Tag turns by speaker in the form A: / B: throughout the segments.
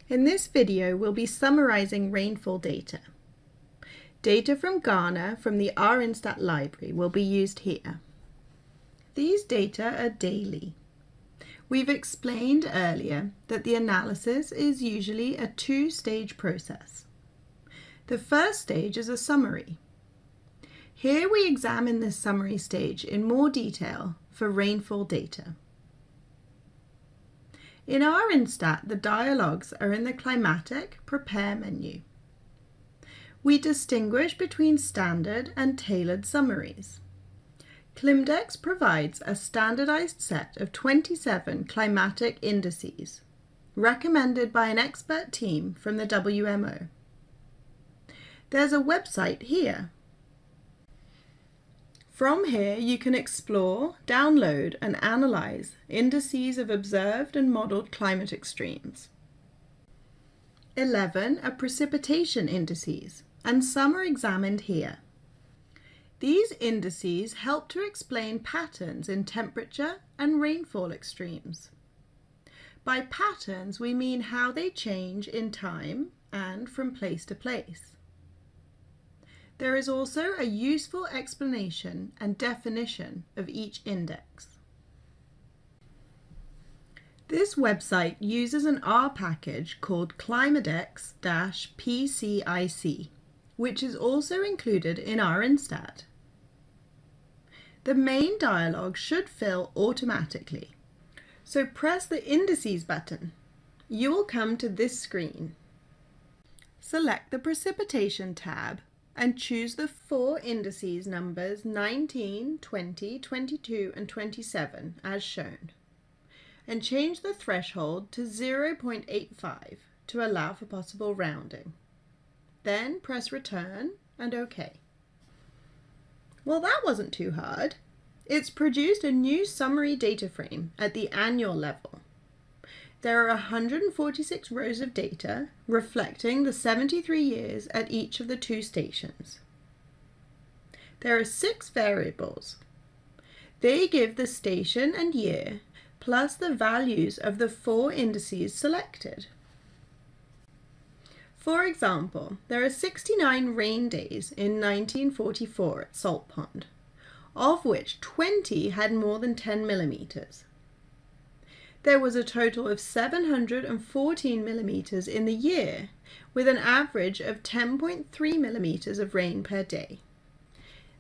A: In this video, we'll be summarizing rainfall data. Data from Ghana from the R-Instat library will be used here. These data are daily. We've explained earlier that the analysis is usually a two-stage process. The first stage is a summary. Here we examine this summary stage in more detail for rainfall data. In R-Instat, the dialogues are in the Climatic Prepare menu. We distinguish between standard and tailored summaries. Climdex provides a standardized set of 27 climatic indices, recommended by an expert team from the WMO. There's a website here. From here, you can explore, download, and analyze indices of observed and modeled climate extremes. 11 are precipitation indices, and some are examined here. These indices help to explain patterns in temperature and rainfall extremes. By patterns, we mean how they change in time and from place to place. There is also a useful explanation and definition of each index. This website uses an R package called Climadex-PCIC, which is also included in R-Instat. The main dialog should fill automatically, so press the Indices button. You will come to this screen. Select the Precipitation tab and choose the 4 indices numbers 19, 20, 22 and 27 as shown, and change the threshold to 0.85 to allow for possible rounding. Then press Return and OK. Well, that wasn't too hard. It's produced a new summary data frame at the annual level. There are 146 rows of data reflecting the 73 years at each of the 2 stations. There are 6 variables. They give the station and year plus the values of the 4 indices selected. For example, there are 69 rain days in 1944 at Salt Pond, of which 20 had more than 10 millimeters. There was a total of 714 millimeters in the year, with an average of 10.3 millimeters of rain per day.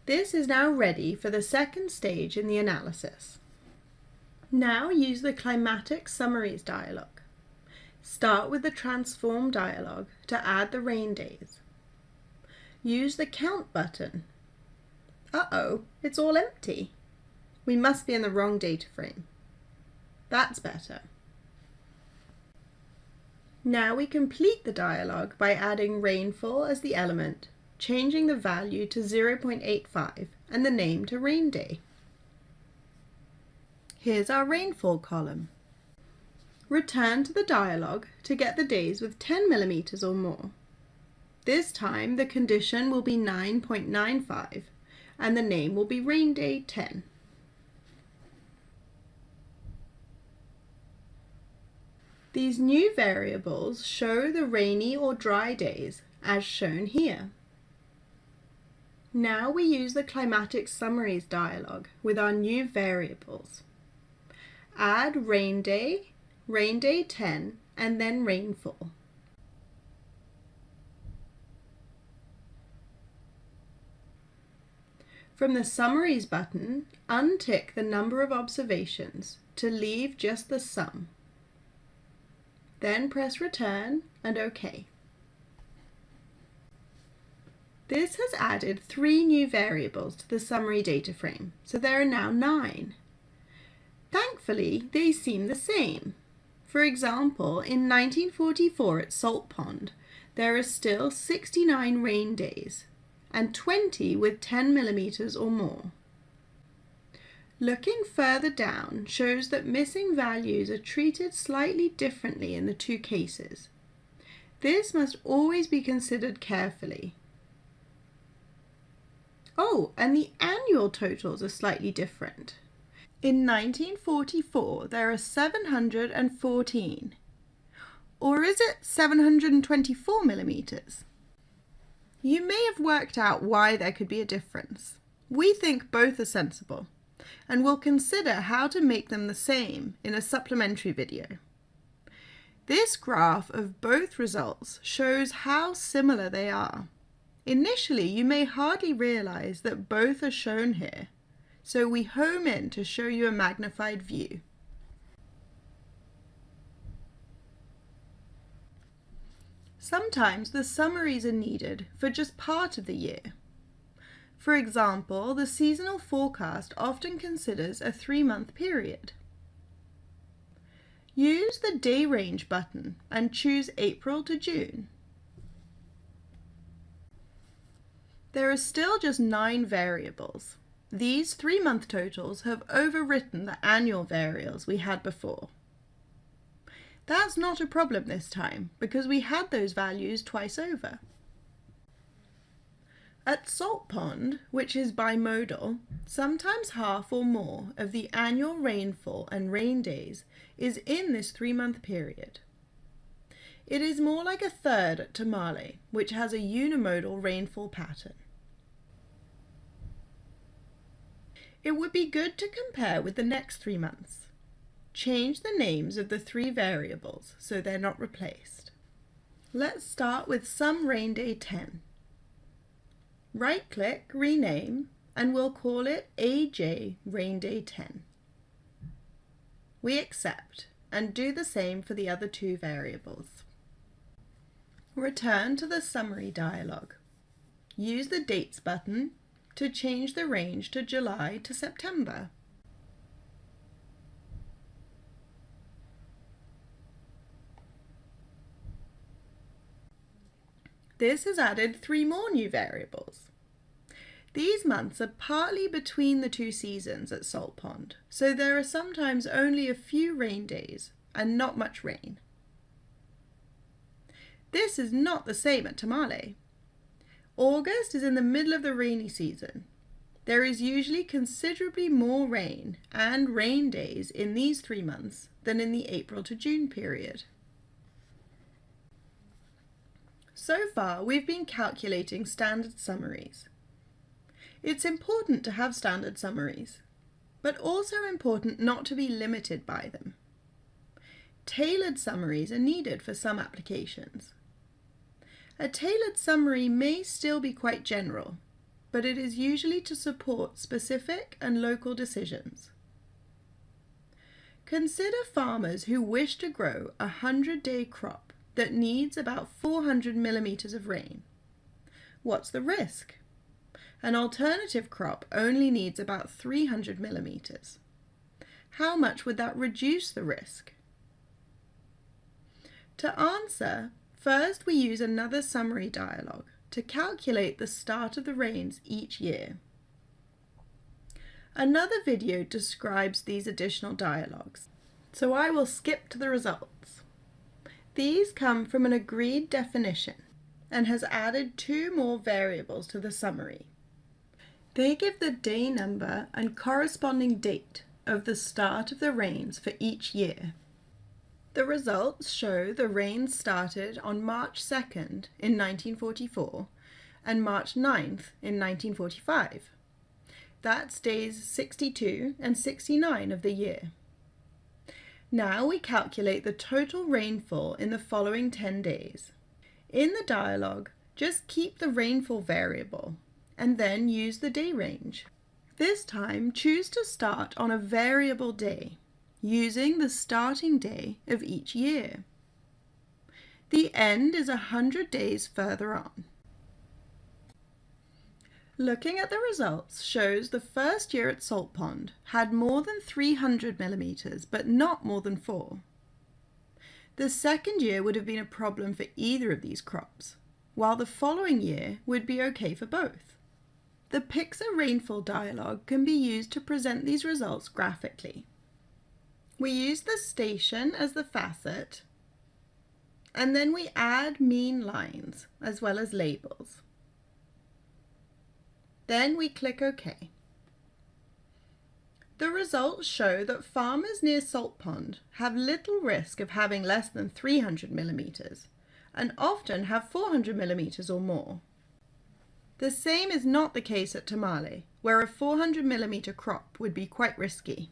A: This is now ready for the second stage in the analysis. Now use the Climatic Summaries dialog. Start with the Transform dialog to add the rain days. Use the Count button. Uh-oh, it's all empty. We must be in the wrong data frame. That's better. Now we complete the dialog by adding rainfall as the element, changing the value to 0.85 and the name to rain day. Here's our rainfall column. Return to the dialog to get the days with 10 millimeters or more. This time the condition will be 9.95 and the name will be rain day 10. These new variables show the rainy or dry days, as shown here. Now we use the Climatic Summaries dialog with our new variables. Add rain day 10, and then rainfall. From the Summaries button, untick the number of observations to leave just the sum. Then press Return and OK. This has added 3 new variables to the summary data frame, so there are now 9. Thankfully, they seem the same. For example, in 1944 at Salt Pond, there are still 69 rain days and 20 with 10 millimeters or more. Looking further down shows that missing values are treated slightly differently in the 2 cases. This must always be considered carefully. Oh, and the annual totals are slightly different. In 1944, there are 714. Or is it 724 millimeters? You may have worked out why there could be a difference. We think both are sensible, and we'll consider how to make them the same in a supplementary video. This graph of both results shows how similar they are. Initially, you may hardly realize that both are shown here, so we home in to show you a magnified view. Sometimes the summaries are needed for just part of the year. For example, the seasonal forecast often considers a 3-month period. Use the Day Range button and choose April to June. There are still just 9 variables. These 3-month totals have overwritten the annual variables we had before. That's not a problem this time because we had those values twice over. At Salt Pond, which is bimodal, sometimes half or more of the annual rainfall and rain days is in this 3-month period. It is more like a third at Tamale, which has a unimodal rainfall pattern. It would be good to compare with the next 3 months. Change the names of the 3 variables so they're not replaced. Let's start with Sum Rain Day 10. Right-click, rename, and we'll call it AJ Rain Day 10. We accept and do the same for the other 2 variables. Return to the summary dialog. Use the Dates button to change the range to July to September. This has added 3 more new variables. These months are partly between the 2 seasons at Salt Pond, so there are sometimes only a few rain days and not much rain. This is not the same at Tamale. August is in the middle of the rainy season. There is usually considerably more rain and rain days in these 3 months than in the April to June period. So far, we've been calculating standard summaries. It's important to have standard summaries, but also important not to be limited by them. Tailored summaries are needed for some applications. A tailored summary may still be quite general, but it is usually to support specific and local decisions. Consider farmers who wish to grow a 100-day crop that needs about 400 millimeters of rain. What's the risk? An alternative crop only needs about 300 millimeters. How much would that reduce the risk? To answer, first we use another summary dialog to calculate the start of the rains each year. Another video describes these additional dialogues, so I will skip to the results. These come from an agreed definition and has added 2 more variables to the summary. They give the day number and corresponding date of the start of the rains for each year. The results show the rains started on March 2nd in 1944 and March 9th in 1945. That's days 62 and 69 of the year. Now we calculate the total rainfall in the following 10 days. In the dialog, just keep the rainfall variable and then use the day range. This time, choose to start on a variable day, using the starting day of each year. The end is 100 days further on. Looking at the results shows the first year at Salt Pond had more than 300 millimeters, but not more than 4. The second year would have been a problem for either of these crops, while the following year would be okay for both. The Pixar rainfall dialog can be used to present these results graphically. We use the station as the facet, and then we add mean lines as well as labels. Then we click OK. The results show that farmers near Salt Pond have little risk of having less than 300 millimetres and often have 400 millimetres or more. The same is not the case at Tamale, where a 400 millimetre crop would be quite risky.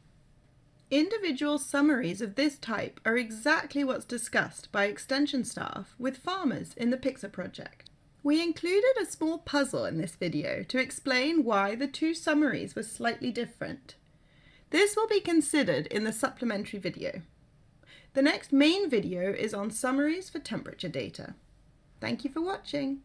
A: Individual summaries of this type are exactly what's discussed by Extension staff with farmers in the Pixar project. We included a small puzzle in this video to explain why the two summaries were slightly different. This will be considered in the supplementary video. The next main video is on summaries for temperature data. Thank you for watching.